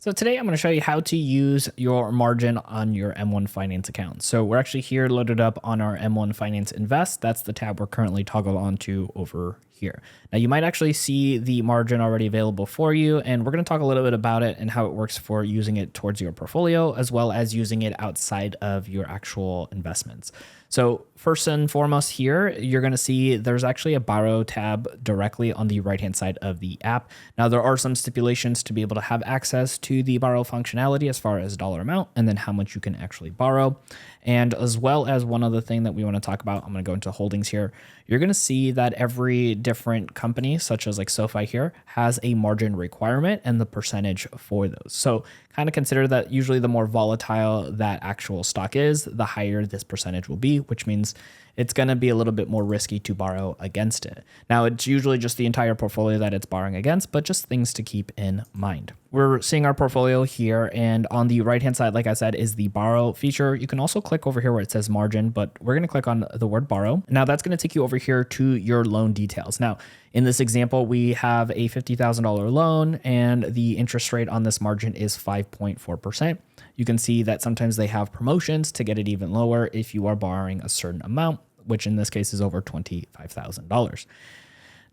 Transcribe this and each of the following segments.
So today I'm going to show you how to use your margin on your M1 Finance account. So we're actually here loaded up on our M1 Finance Invest. That's the tab we're currently toggled onto over here. Now you might actually see the margin already available for you, and we're going to talk a little bit about it and how it works for using it towards your portfolio, as well as using it outside of your actual investments. So first and foremost here, you're going to see there's actually a borrow tab directly on the right-hand side of the app. Now there are some stipulations to be able to have access to the borrow functionality as far as dollar amount and then how much you can actually borrow. And as well as one other thing that we want to talk about, I'm going to go into holdings here. You're going to see that every different company, such as like SoFi here, has a margin requirement and the percentage for those. So kind of consider that usually the more volatile that actual stock is, the higher this percentage will be, which means it's going to be a little bit more risky to borrow against it. Now, it's usually just the entire portfolio that it's borrowing against, but just things to keep in mind. We're seeing our portfolio here, and on the right-hand side, like I said, is the borrow feature. You can also click over here where it says margin, but we're going to click on the word borrow. Now, that's going to take you over here to your loan details. Now, in this example, we have a $50,000 loan, and the interest rate on this margin is 5.4%. You can see that sometimes they have promotions to get it even lower if you are borrowing a certain amount, which in this case is over $25,000.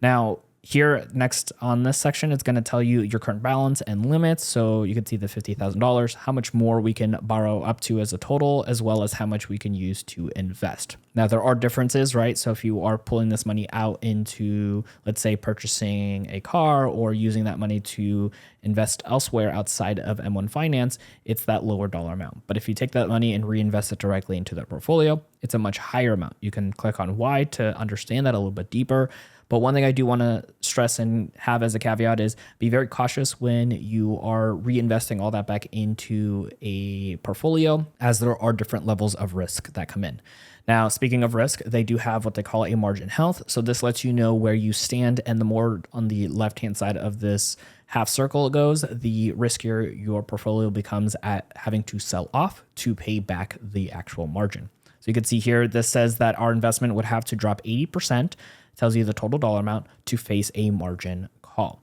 Now, here next on this section, it's going to tell you your current balance and limits. So you can see the $50,000, how much more we can borrow up to as a total, as well as how much we can use to invest. Now, there are differences, right? So if you are pulling this money out into, let's say, purchasing a car or using that money to invest elsewhere outside of M1 Finance, it's that lower dollar amount. But if you take that money and reinvest it directly into that portfolio, it's a much higher amount. You can click on why to understand that a little bit deeper. But one thing I do want to stress and have as a caveat is be very cautious when you are reinvesting all that back into a portfolio, as there are different levels of risk that come in. Now, speaking of risk, they do have what they call a margin health. So this lets you know where you stand, and the more on the left-hand side of this half circle it goes, the riskier your portfolio becomes at having to sell off to pay back the actual margin. So you can see here, this says that our investment would have to drop 80%, tells you the total dollar amount, to face a margin call.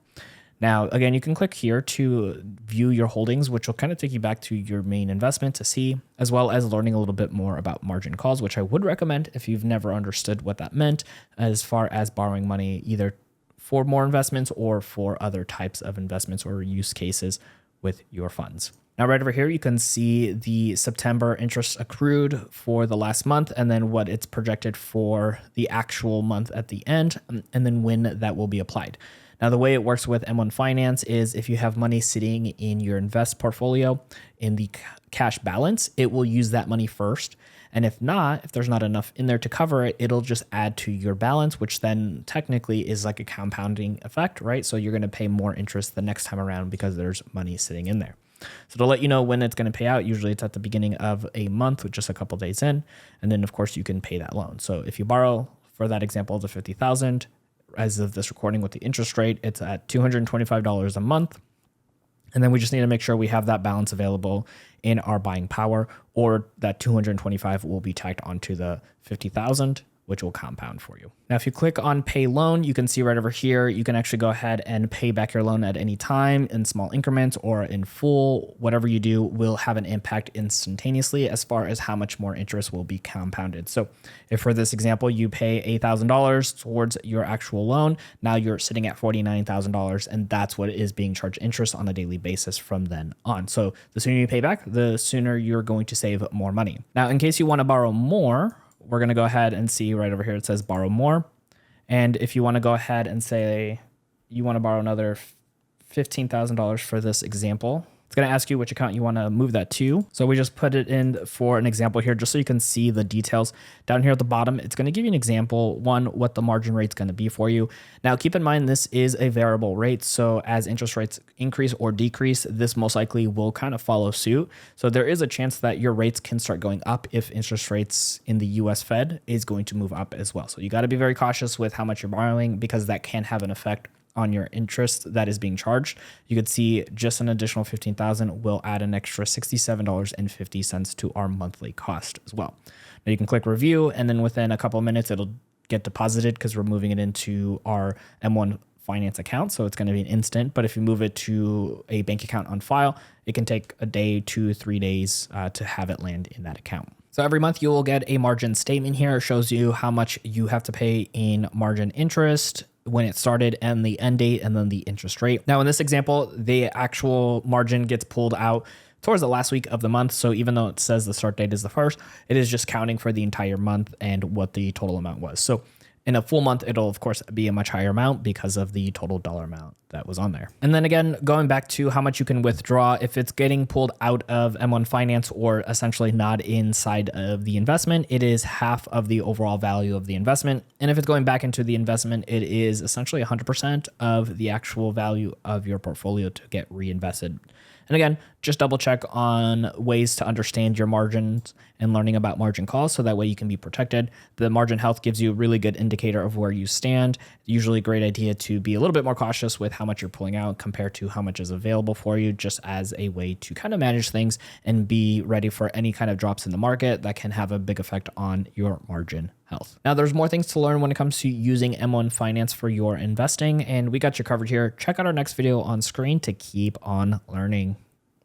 Now, again, you can click here to view your holdings, which will kind of take you back to your main investment to see, as well as learning a little bit more about margin calls, which I would recommend if you've never understood what that meant as far as borrowing money either for more investments or for other types of investments or use cases with your funds. Now, right over here, you can see the September interest accrued for the last month, and then what it's projected for the actual month at the end, and then when that will be applied. Now, the way it works with M1 Finance is if you have money sitting in your invest portfolio in the cash balance, it will use that money first. And if not, if there's not enough in there to cover it, it'll just add to your balance, which then technically is like a compounding effect, right? So you're going to pay more interest the next time around because there's money sitting in there. So to let you know when it's going to pay out, usually it's at the beginning of a month with just a couple days in. And then, of course, you can pay that loan. So if you borrow, for that example, the $50,000, as of this recording with the interest rate, it's at $225 a month. And then we just need to make sure we have that balance available in our buying power, or that 225 will be tacked onto the 50,000, which will compound for you. Now, if you click on pay loan, you can see right over here, you can actually go ahead and pay back your loan at any time in small increments or in full. Whatever you do will have an impact instantaneously as far as how much more interest will be compounded. So if for this example, you pay $8,000 towards your actual loan, now you're sitting at $49,000, and that's what is being charged interest on a daily basis from then on. So the sooner you pay back, the sooner you're going to save more money. Now, in case you want to borrow more, we're going to go ahead and see right over here, it says borrow more. And if you want to go ahead and say you want to borrow another $15,000 for this example, it's going to ask you which account you want to move that to. So we just put it in for an example here, just so you can see the details. Down here at the bottom, it's going to give you an example, one, what the margin rate is going to be for you. Now, keep in mind, this is a variable rate. So as interest rates increase or decrease, this most likely will kind of follow suit. So there is a chance that your rates can start going up if interest rates in the US Fed is going to move up as well. So you got to be very cautious with how much you're borrowing, because that can have an effect on your interest that is being charged. You could see just an additional $15,000 will add an extra $67.50 to our monthly cost as well. Now you can click review, and then within a couple of minutes, it'll get deposited because we're moving it into our M1 Finance account. So it's going to be an instant. But if you move it to a bank account on file, it can take a day, 2, 3 days to have it land in that account. So every month you will get a margin statement here. It shows you how much you have to pay in margin interest, when it started and the end date, and then the interest rate. Now in this example, the actual margin gets pulled out towards the last week of the month. So even though it says the start date is the first, it is just counting for the entire month and what the total amount was. So in a full month, it'll of course be a much higher amount because of the total dollar amount that was on there. And then again, going back to how much you can withdraw, if it's getting pulled out of M1 Finance or essentially not inside of the investment, it is half of the overall value of the investment. And if it's going back into the investment, it is essentially 100% of the actual value of your portfolio to get reinvested. And again, just double check on ways to understand your margins and learning about margin calls so that way you can be protected. The margin health gives you a really good indicator of where you stand. Usually a great idea to be a little bit more cautious with how much you're pulling out compared to how much is available for you, just as a way to kind of manage things and be ready for any kind of drops in the market that can have a big effect on your margin health. Now, there's more things to learn when it comes to using M1 Finance for your investing, and we got you covered here. Check out our next video on screen to keep on learning.